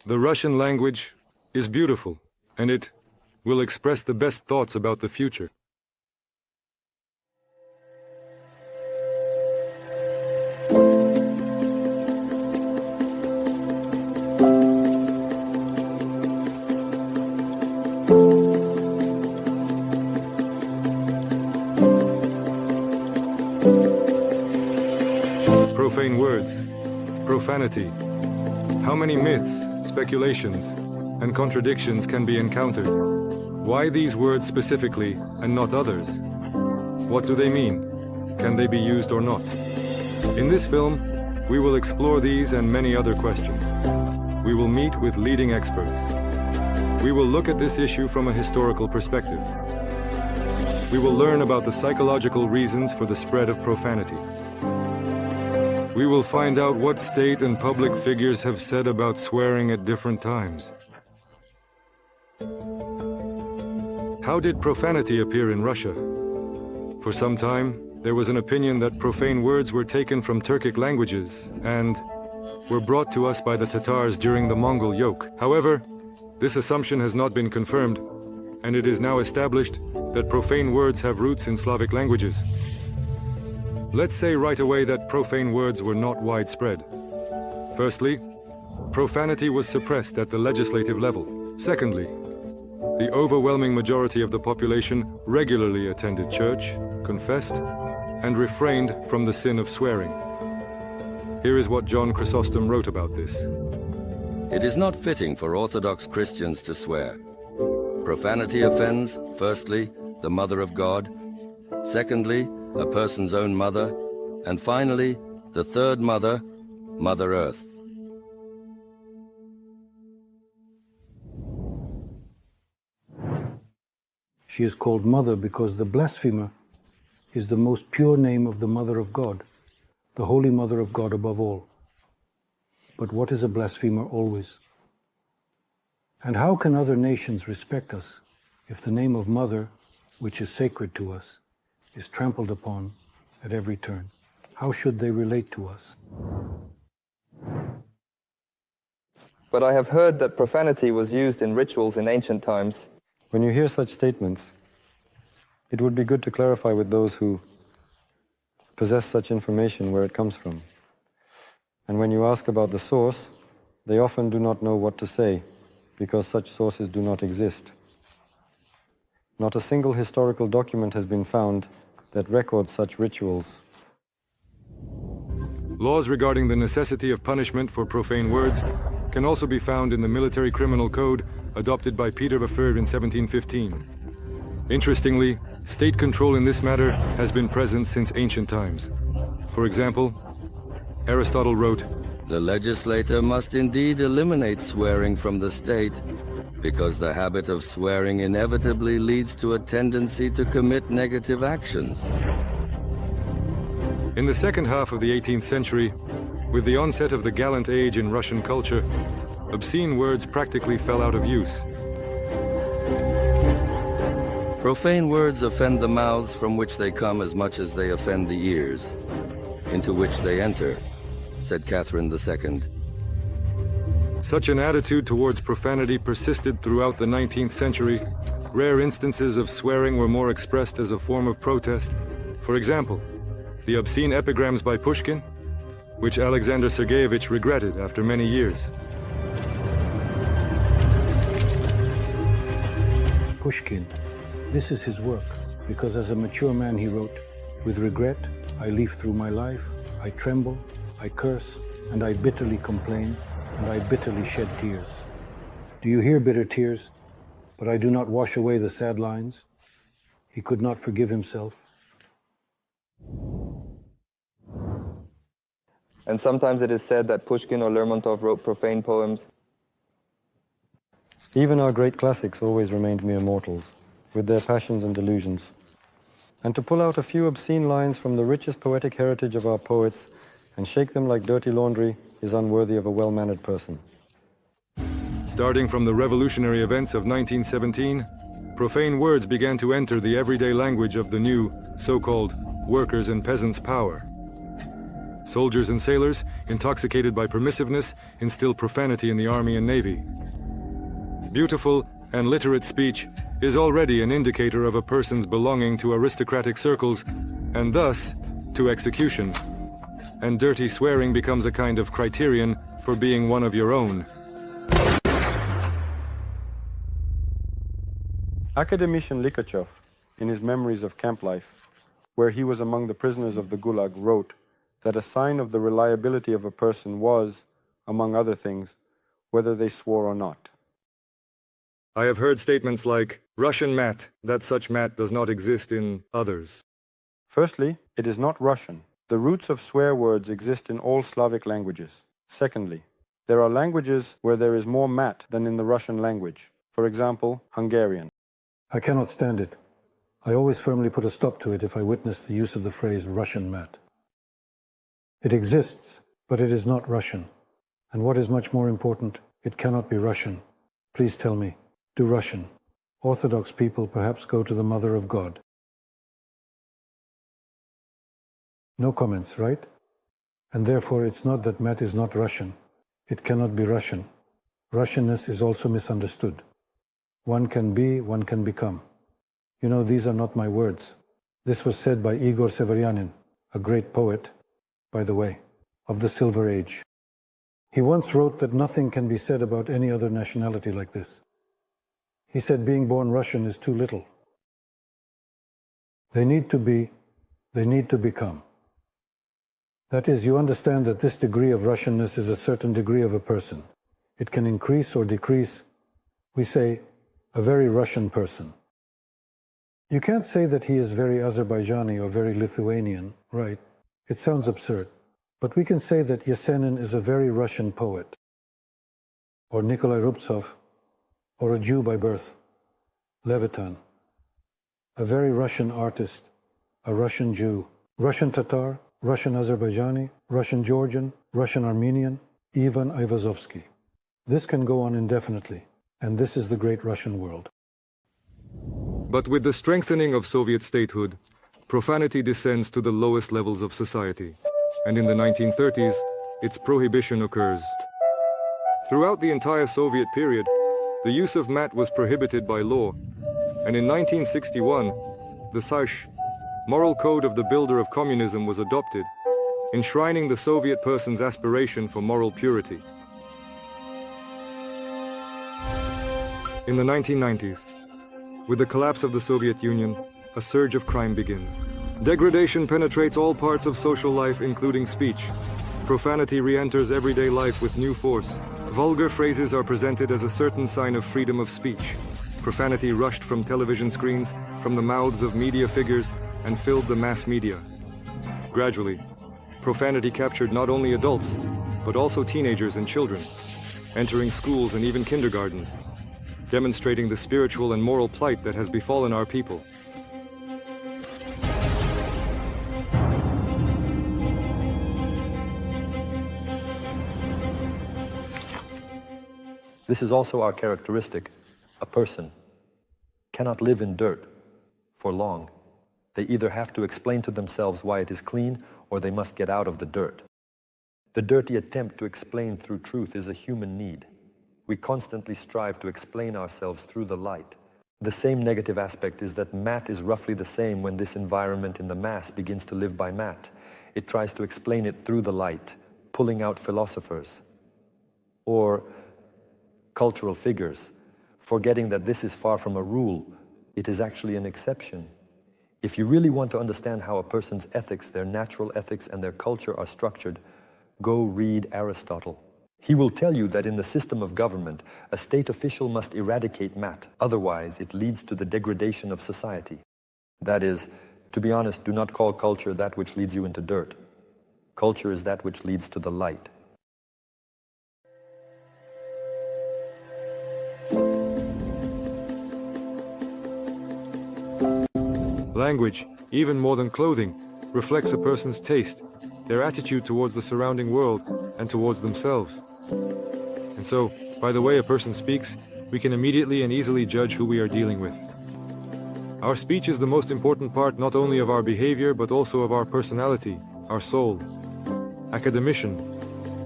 The Russian language is beautiful, and it will express the best thoughts about the future. Profane words, profanity. How many myths, speculations, and contradictions can be encountered? Why these words specifically and not others? What do they mean? Can they be used or not? In this film, we will explore these and many other questions. We will meet with leading experts. We will look at this issue from a historical perspective. We will learn about the psychological reasons for the spread of profanity. We will find out what state and public figures have said about swearing at different times. How did profanity appear in Russia? For some time, there was an opinion that profane words were taken from Turkic languages and were brought to us by the Tatars during the Mongol yoke. However, this assumption has not been confirmed, and it is now established that profane words have roots in Slavic languages. Let's say right away that profane words were not widespread. Firstly, profanity was suppressed at the legislative level. Secondly, the overwhelming majority of the population regularly attended church, confessed, and refrained from the sin of swearing. Here is what John Chrysostom wrote about this. It is not fitting for Orthodox Christians to swear. Profanity offends, firstly, the Mother of God, secondly, a person's own mother, and finally, the third mother, Mother Earth. She is called Mother because the blasphemer is the most pure name of the Mother of God, the Holy Mother of God above all. But what is a blasphemer always? And how can other nations respect us if the name of Mother, which is sacred to us, is trampled upon at every turn? How should they relate to us? But I have heard that profanity was used in rituals in ancient times. When you hear such statements, it would be good to clarify with those who possess such information where it comes from. And when you ask about the source, they often do not know what to say, because such sources do not exist. Not a single historical document has been found that records such rituals. Laws regarding the necessity of punishment for profane words can also be found in the Military Criminal Code adopted by Peter III in 1715. Interestingly, state control in this matter has been present since ancient times. For example, Aristotle wrote, "The legislator must indeed eliminate swearing from the state, because the habit of swearing inevitably leads to a tendency to commit negative actions." In the second half of the 18th century, with the onset of the gallant age in Russian culture, obscene words practically fell out of use. Profane words offend the mouths from which they come as much as they offend the ears, into which they enter, said Catherine II. Such an attitude towards profanity persisted throughout the 19th century. Rare instances of swearing were more expressed as a form of protest. For example, the obscene epigrams by Pushkin, which Alexander Sergeyevich regretted after many years. Pushkin, this is his work, because as a mature man he wrote, "With regret, I leaf through my life, I tremble, I curse, and I bitterly complain, and I bitterly shed tears. Do you hear bitter tears? But I do not wash away the sad lines." He could not forgive himself. And sometimes it is said that Pushkin or Lermontov wrote profane poems. Even our great classics always remained mere mortals, with their passions and delusions. And to pull out a few obscene lines from the richest poetic heritage of our poets and shake them like dirty laundry is unworthy of a well-mannered person. Starting from the revolutionary events of 1917, profane words began to enter the everyday language of the new, so-called, workers' and peasants' power. Soldiers and sailors, intoxicated by permissiveness, instill profanity in the army and navy. Beautiful and literate speech is already an indicator of a person's belonging to aristocratic circles, and thus to execution. And dirty swearing becomes a kind of criterion for being one of your own. Academician Likachev, in his Memories of Camp Life, where he was among the prisoners of the Gulag, wrote that a sign of the reliability of a person was, among other things, whether they swore or not. I have heard statements like, Russian mat, that such mat does not exist in others. Firstly, it is not Russian. The roots of swear words exist in all Slavic languages. Secondly, there are languages where there is more mat than in the Russian language. For example, Hungarian. I cannot stand it. I always firmly put a stop to it if I witness the use of the phrase Russian mat. It exists, but it is not Russian. And what is much more important, it cannot be Russian. Please tell me, do Russian, Orthodox people perhaps go to the Mother of God? No comments, right? And therefore it's not that mat is not Russian. It cannot be Russian. Russianness is also misunderstood. One can be, one can become. You know, these are not my words. This was said by Igor Severyanin, a great poet, by the way, of the Silver Age. He once wrote that nothing can be said about any other nationality like this. He said being born Russian is too little. They need to be, they need to become. That is, you understand that this degree of Russianness is a certain degree of a person. It can increase or decrease. We say, a very Russian person. You can't say that he is very Azerbaijani or very Lithuanian, right? It sounds absurd. But we can say that Yesenin is a very Russian poet, or Nikolai Rubtsov, or a Jew by birth, Levitan, a very Russian artist, a Russian Jew, Russian Tatar, Russian Azerbaijani, Russian Georgian, Russian Armenian, Ivan Ivazovsky. This can go on indefinitely, and this is the great Russian world. But with the strengthening of Soviet statehood, profanity descends to the lowest levels of society, and in the 1930s, its prohibition occurs. Throughout the entire Soviet period, the use of mat was prohibited by law, and in 1961, the Sash, moral code of the builder of communism, was adopted, enshrining the Soviet person's aspiration for moral purity. In the 1990s, with the collapse of the Soviet Union, a surge of crime begins. Degradation penetrates all parts of social life, including speech. Profanity re-enters everyday life with new force. Vulgar phrases are presented as a certain sign of freedom of speech. Profanity rushed from television screens, from the mouths of media figures, and filled the mass media. Gradually, profanity captured not only adults, but also teenagers and children, entering schools and even kindergartens, demonstrating the spiritual and moral plight that has befallen our people. This is also our characteristic. A person cannot live in dirt for long. They either have to explain to themselves why it is clean, or they must get out of the dirt. The dirty attempt to explain through truth is a human need. We constantly strive to explain ourselves through the light. The same negative aspect is that mat is roughly the same when this environment in the mass begins to live by mat. It tries to explain it through the light, pulling out philosophers or cultural figures, forgetting that this is far from a rule. It is actually an exception. If you really want to understand how a person's ethics, their natural ethics and their culture are structured, go read Aristotle. He will tell you that in the system of government, a state official must eradicate mat. Otherwise, it leads to the degradation of society. That is, to be honest, do not call culture that which leads you into dirt. Culture is that which leads to the light. Language, even more than clothing, reflects a person's taste, their attitude towards the surrounding world and towards themselves. And so, by the way a person speaks, we can immediately and easily judge who we are dealing with. Our speech is the most important part not only of our behavior but also of our personality, our soul. Academician,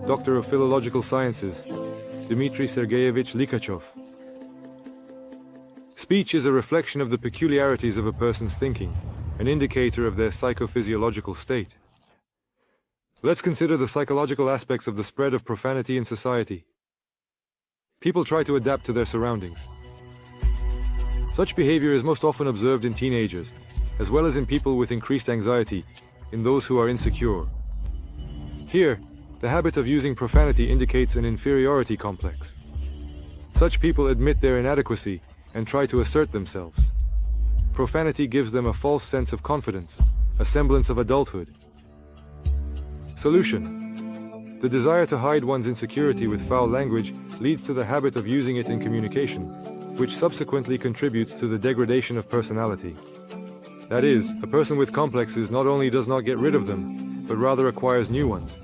Doctor of Philological Sciences, Dmitry Sergeyevich Likachov. Speech is a reflection of the peculiarities of a person's thinking, an indicator of their psychophysiological state. Let's consider the psychological aspects of the spread of profanity in society. People try to adapt to their surroundings. Such behavior is most often observed in teenagers, as well as in people with increased anxiety, in those who are insecure. Here, the habit of using profanity indicates an inferiority complex. Such people admit their inadequacy and try to assert themselves. Profanity gives them a false sense of confidence, a semblance of adulthood. Solution: the desire to hide one's insecurity with foul language leads to the habit of using it in communication, which subsequently contributes to the degradation of personality. That is, a person with complexes not only does not get rid of them, but rather acquires new ones.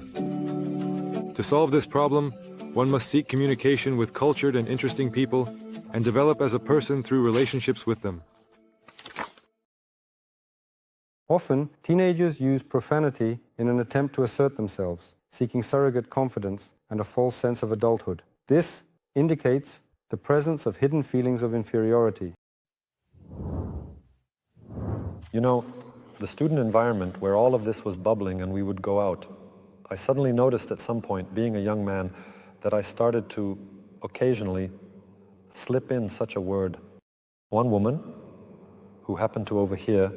To solve this problem, one must seek communication with cultured and interesting people and develop as a person through relationships with them. Often, teenagers use profanity in an attempt to assert themselves, seeking surrogate confidence and a false sense of adulthood. This indicates the presence of hidden feelings of inferiority. You know, the student environment where all of this was bubbling and we would go out, I suddenly noticed at some point, being a young man, that I started to occasionally slip in such a word. One woman, who happened to overhear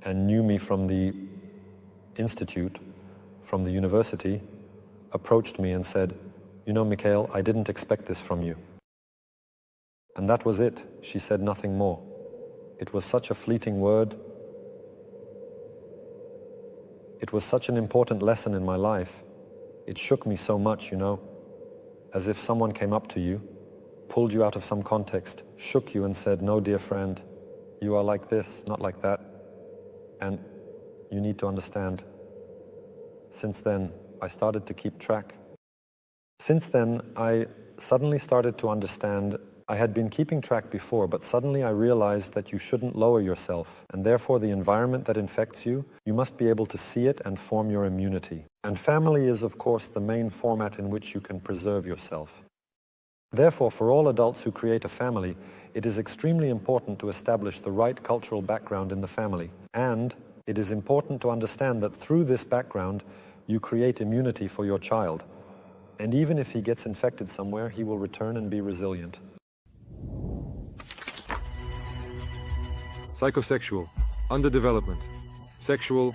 and knew me from the institute, from the university, approached me and said, "You know, Mikhail, I didn't expect this from you." And that was it. She said nothing more. It was such a fleeting word. It was such an important lesson in my life. It shook me so much, you know, as if someone came up to you, pulled you out of some context, shook you and said, "No, dear friend, you are like this, not like that. And you need to understand." Since then, I started to keep track. Since then, I suddenly started to understand. I had been keeping track before, but suddenly I realized that you shouldn't lower yourself, and therefore the environment that infects you, you must be able to see it and form your immunity. And family is, of course, the main format in which you can preserve yourself. Therefore, for all adults who create a family, it is extremely important to establish the right cultural background in the family. And it is important to understand that through this background, you create immunity for your child. And even if he gets infected somewhere, he will return and be resilient. Psychosexual, underdevelopment, sexual,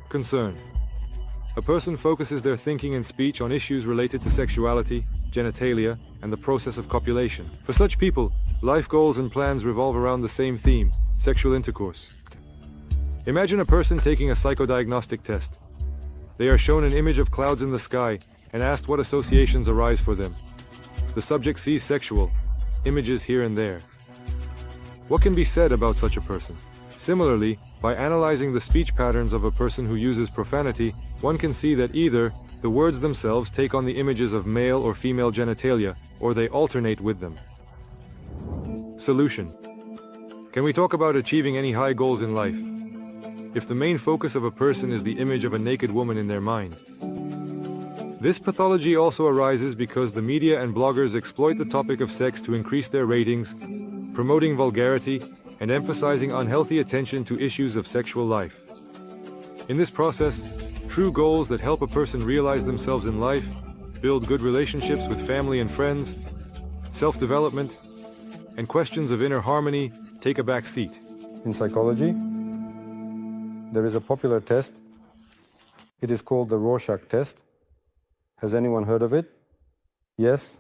concern. A person focuses their thinking and speech on issues related to sexuality, genitalia, and the process of copulation. For such people, life goals and plans revolve around the same theme, sexual intercourse. Imagine a person taking a psychodiagnostic test. They are shown an image of clouds in the sky and asked what associations arise for them. The subject sees sexual images here and there. What can be said about such a person? Similarly, by analyzing the speech patterns of a person who uses profanity, one can see that either the words themselves take on the images of male or female genitalia, or they alternate with them. Solution: can we talk about achieving any high goals in life if the main focus of a person is the image of a naked woman in their mind? This pathology also arises because the media and bloggers exploit the topic of sex to increase their ratings, promoting vulgarity and emphasizing unhealthy attention to issues of sexual life. In this process, true goals that help a person realize themselves in life, build good relationships with family and friends, self-development, and questions of inner harmony take a back seat. In psychology, there is a popular test. It is called the Rorschach test. Has anyone heard of it? Yes?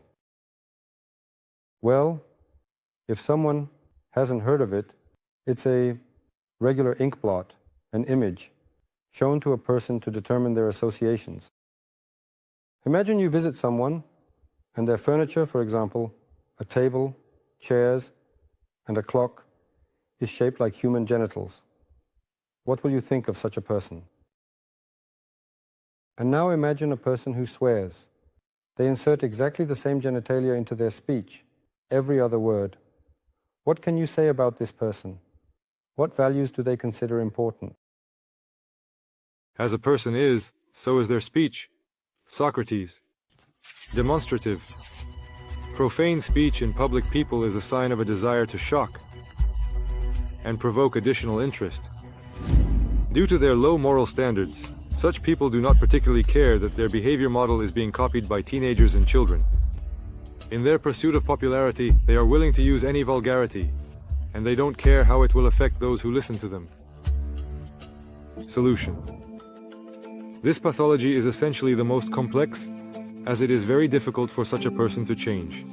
Well, if someone hasn't heard of it, it's a regular ink blot, an image, shown to a person to determine their associations. Imagine you visit someone, and their furniture, for example, a table, chairs, and a clock, is shaped like human genitals. What will you think of such a person? And now imagine a person who swears. They insert exactly the same genitalia into their speech, every other word. What can you say about this person? What values do they consider important? As a person is, so is their speech. Socrates. Demonstrative. Profane speech in public people is a sign of a desire to shock and provoke additional interest. Due to their low moral standards, such people do not particularly care that their behavior model is being copied by teenagers and children. In their pursuit of popularity, they are willing to use any vulgarity, and they don't care how it will affect those who listen to them. Solution. This pathology is essentially the most complex, as it is very difficult for such a person to change.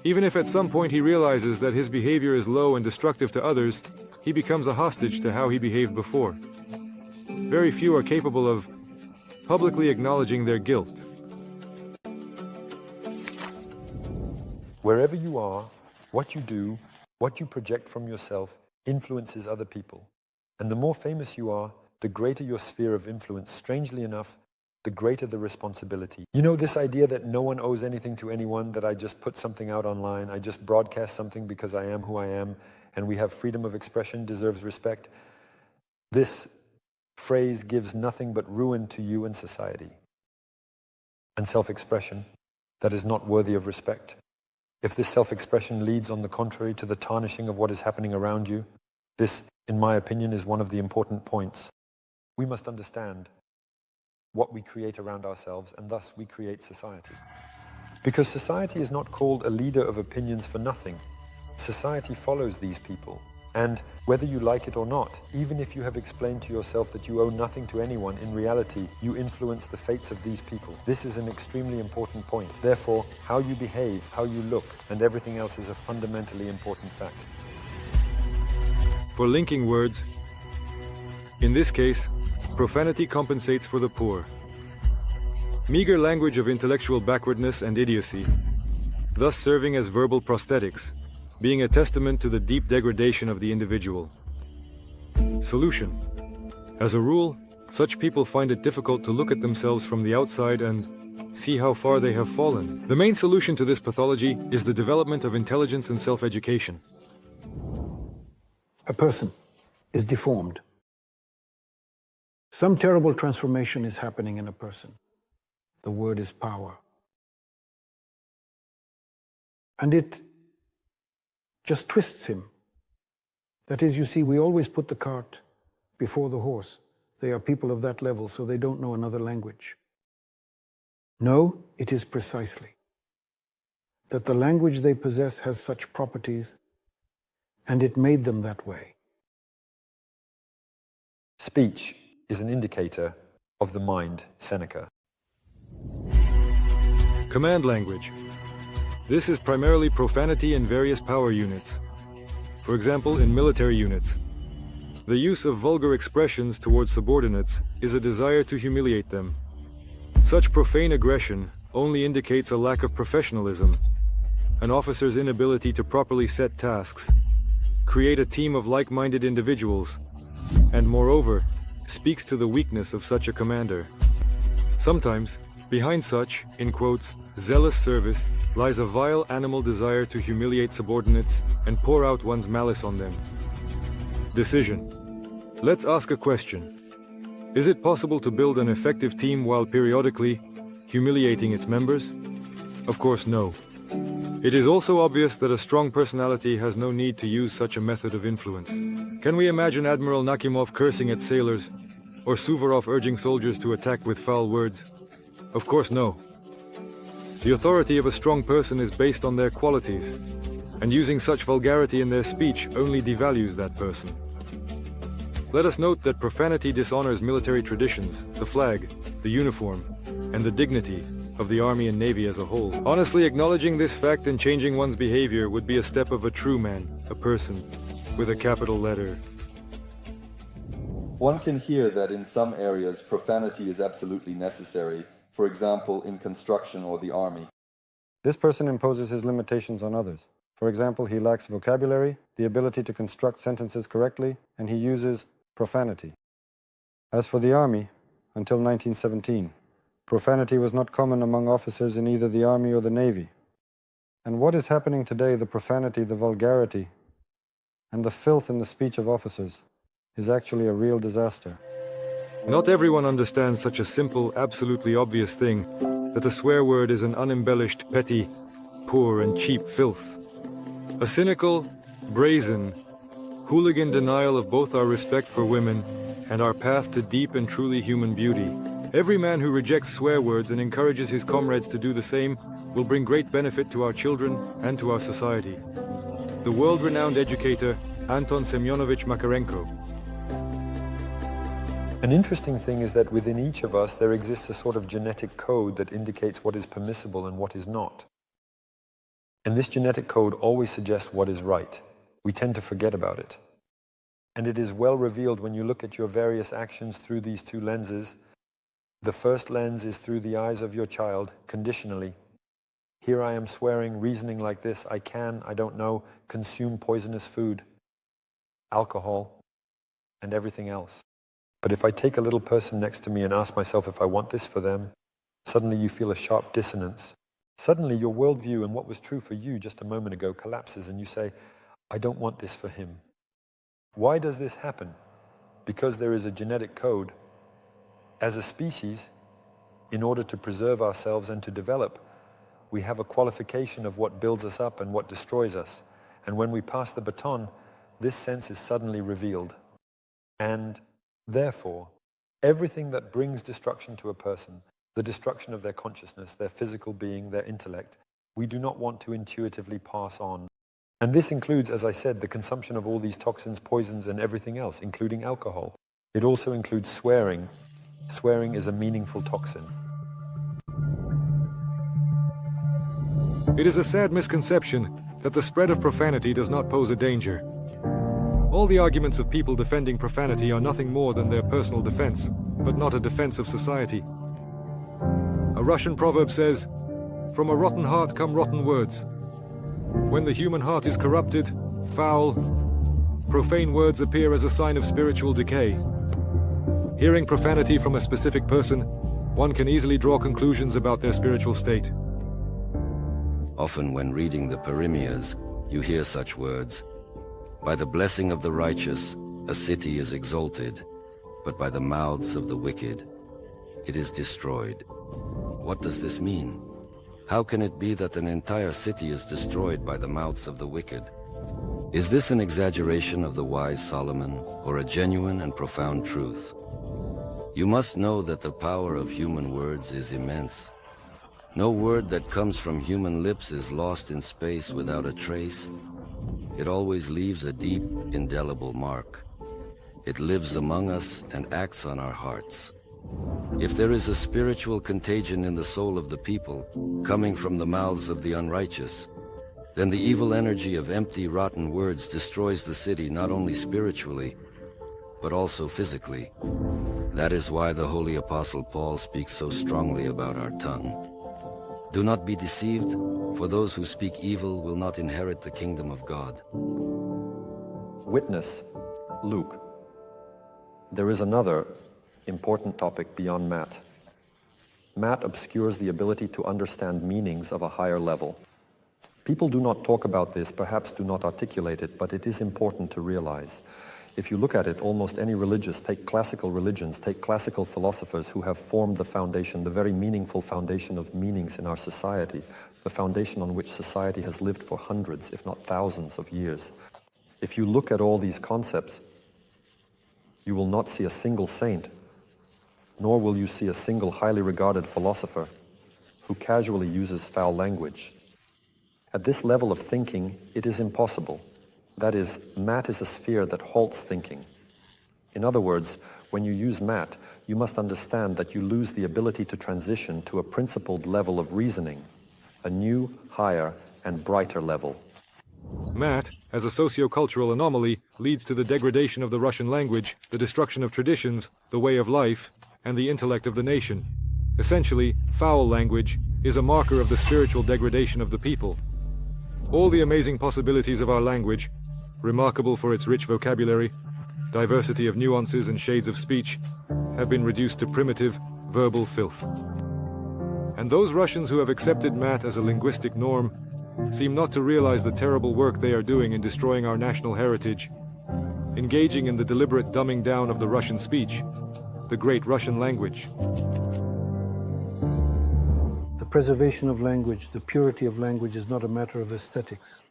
Even if at some point he realizes that his behavior is low and destructive to others, he becomes a hostage to how he behaved before. Very few are capable of publicly acknowledging their guilt. Wherever you are, what you do, what you project from yourself influences other people. And the more famous you are, the greater your sphere of influence. Strangely enough, the greater the responsibility. You know, this idea that no one owes anything to anyone, that I just put something out online, I just broadcast something because I am who I am, and we have freedom of expression, deserves respect. This phrase gives nothing but ruin to you and society. And self-expression that is not worthy of respect. If this self-expression leads, on the contrary, to the tarnishing of what is happening around you, this, in my opinion, is one of the important points. We must understand what we create around ourselves, and thus we create society. Because society is not called a leader of opinions for nothing. Society follows these people. And whether you like it or not, even if you have explained to yourself that you owe nothing to anyone, in reality, you influence the fates of these people. This is an extremely important point. Therefore, how you behave, how you look, and everything else is a fundamentally important fact. For linking words, in this case, profanity compensates for the poor. Meager language of intellectual backwardness and idiocy, thus serving as verbal prosthetics, being a testament to the deep degradation of the individual. Solution. As a rule, such people find it difficult to look at themselves from the outside and see how far they have fallen. The main solution to this pathology is the development of intelligence and self-education. A person is deformed. Some terrible transformation is happening in a person. The word is power. And it just twists him. That is, you see, we always put the cart before the horse. They are people of that level, so they don't know another language. No, it is precisely that the language they possess has such properties, and it made them that way. Speech is an indicator of the mind, Seneca. Command language. This is primarily profanity in various power units. For example, in military units, the use of vulgar expressions towards subordinates is a desire to humiliate them. Such profane aggression only indicates a lack of professionalism, an officer's inability to properly set tasks, create a team of like-minded individuals, and moreover, speaks to the weakness of such a commander. Sometimes, behind such, in quotes, zealous service, lies a vile animal desire to humiliate subordinates and pour out one's malice on them. Decision. Let's ask a question. Is it possible to build an effective team while periodically humiliating its members? Of course, no. It is also obvious that a strong personality has no need to use such a method of influence. Can we imagine Admiral Nakhimov cursing at sailors, or Suvorov urging soldiers to attack with foul words? Of course, no. The authority of a strong person is based on their qualities, and using such vulgarity in their speech only devalues that person. Let us note that profanity dishonors military traditions, the flag, the uniform, and the dignity of the Army and Navy as a whole. Honestly acknowledging this fact and changing one's behavior would be a step of a true man, a person, with a capital letter. One can hear that in some areas profanity is absolutely necessary, for example, in construction or the army. This person imposes his limitations on others. For example, he lacks vocabulary, the ability to construct sentences correctly, and he uses profanity. As for the army, until 1917, profanity was not common among officers in either the army or the navy. And what is happening today, the profanity, the vulgarity, and the filth in the speech of officers, is actually a real disaster. Not everyone understands such a simple, absolutely obvious thing, that a swear word is an unembellished, petty, poor and cheap filth. A cynical, brazen, hooligan denial of both our respect for women and our path to deep and truly human beauty. Every man who rejects swear words and encourages his comrades to do the same will bring great benefit to our children and to our society. The world-renowned educator, Anton Semyonovich Makarenko. An interesting thing is that within each of us there exists a sort of genetic code that indicates what is permissible and what is not. And this genetic code always suggests what is right. We tend to forget about it. And it is well revealed when you look at your various actions through these two lenses. The first lens is through the eyes of your child, conditionally. Here I am swearing, reasoning like this, I don't know, consume poisonous food, alcohol, and everything else. But if I take a little person next to me and ask myself if I want this for them, suddenly you feel a sharp dissonance. Suddenly your worldview and what was true for you just a moment ago collapses and you say, I don't want this for him. Why does this happen? Because there is a genetic code. As a species, in order to preserve ourselves and to develop, we have a qualification of what builds us up and what destroys us. And when we pass the baton, this sense is suddenly revealed. And therefore, everything that brings destruction to a person, the destruction of their consciousness, their physical being, their intellect, we do not want to intuitively pass on. And this includes, as I said, the consumption of all these toxins, poisons, and everything else, including alcohol. It also includes swearing. Swearing is a meaningful toxin. It is a sad misconception that the spread of profanity does not pose a danger. All the arguments of people defending profanity are nothing more than their personal defense, but not a defense of society. A Russian proverb says, "From a rotten heart come rotten words." When the human heart is corrupted, foul, profane words appear as a sign of spiritual decay. Hearing profanity from a specific person, one can easily draw conclusions about their spiritual state. Often when reading the Parimias, you hear such words. By the blessing of the righteous, a city is exalted, but by the mouths of the wicked, it is destroyed. What does this mean? How can it be that an entire city is destroyed by the mouths of the wicked? Is this an exaggeration of the wise Solomon, or a genuine and profound truth? You must know that the power of human words is immense. No word that comes from human lips is lost in space without a trace. It always leaves a deep, indelible mark. It lives among us and acts on our hearts. If there is a spiritual contagion in the soul of the people, coming from the mouths of the unrighteous, then the evil energy of empty, rotten words destroys the city not only spiritually, but also physically. That is why the Holy Apostle Paul speaks so strongly about our tongue. Do not be deceived, for those who speak evil will not inherit the kingdom of God. Witness, Luke. There is another important topic beyond Matt. Matt obscures the ability to understand meanings of a higher level. People do not talk about this, perhaps do not articulate it, but it is important to realize. If you look at it, almost any religious, take classical religions, take classical philosophers who have formed the foundation, the very meaningful foundation of meanings in our society, the foundation on which society has lived for hundreds, if not thousands of years. If you look at all these concepts, you will not see a single saint, nor will you see a single highly regarded philosopher who casually uses foul language. At this level of thinking, it is impossible. That is, Matt is a sphere that halts thinking. In other words, when you use Matt, you must understand that you lose the ability to transition to a principled level of reasoning, a new, higher, and brighter level. Matt, as a socio-cultural anomaly, leads to the degradation of the Russian language, the destruction of traditions, the way of life, and the intellect of the nation. Essentially, foul language is a marker of the spiritual degradation of the people. All the amazing possibilities of our language, remarkable for its rich vocabulary, diversity of nuances and shades of speech, have been reduced to primitive, verbal filth. And those Russians who have accepted Matt as a linguistic norm seem not to realize the terrible work they are doing in destroying our national heritage, engaging in the deliberate dumbing down of the Russian speech, the great Russian language. The preservation of language, the purity of language is not a matter of aesthetics.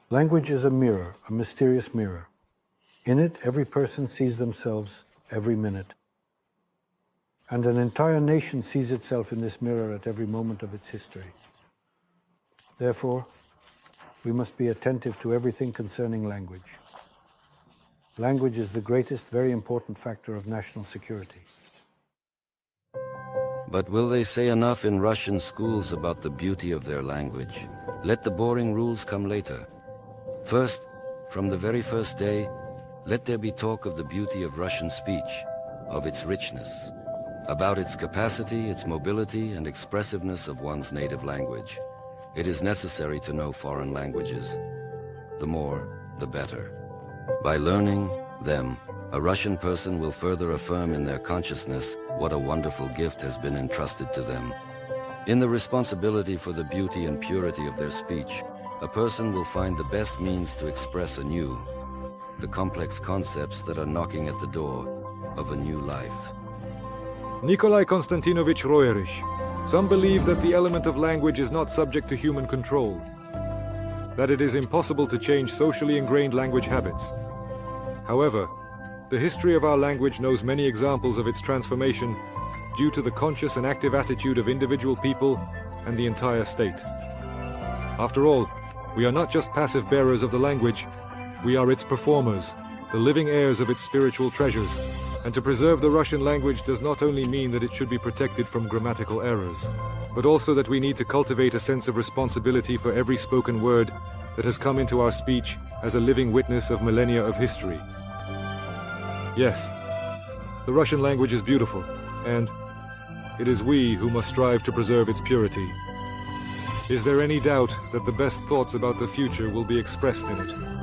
Language is a mirror, a mysterious mirror. In it, every person sees themselves every minute. And an entire nation sees itself in this mirror at every moment of its history. Therefore, we must be attentive to everything concerning language. Language is the greatest, very important factor of national security. But will they say enough in Russian schools about the beauty of their language? Let the boring rules come later. First, from the very first day, let there be talk of the beauty of Russian speech, of its richness, about its capacity, its mobility, and expressiveness of one's native language. It is necessary to know foreign languages. The more, the better. By learning them, a Russian person will further affirm in their consciousness what a wonderful gift has been entrusted to them. In the responsibility for the beauty and purity of their speech, a person will find the best means to express anew the complex concepts that are knocking at the door of a new life. Nikolai Konstantinovich Roerich. Some believe that the element of language is not subject to human control, that it is impossible to change socially ingrained language habits. However, the history of our language knows many examples of its transformation due to the conscious and active attitude of individual people and the entire state. After all, we are not just passive bearers of the language, we are its performers, the living heirs of its spiritual treasures. And to preserve the Russian language does not only mean that it should be protected from grammatical errors, but also that we need to cultivate a sense of responsibility for every spoken word that has come into our speech as a living witness of millennia of history. Yes, the Russian language is beautiful, and it is we who must strive to preserve its purity. Is there any doubt that the best thoughts about the future will be expressed in it?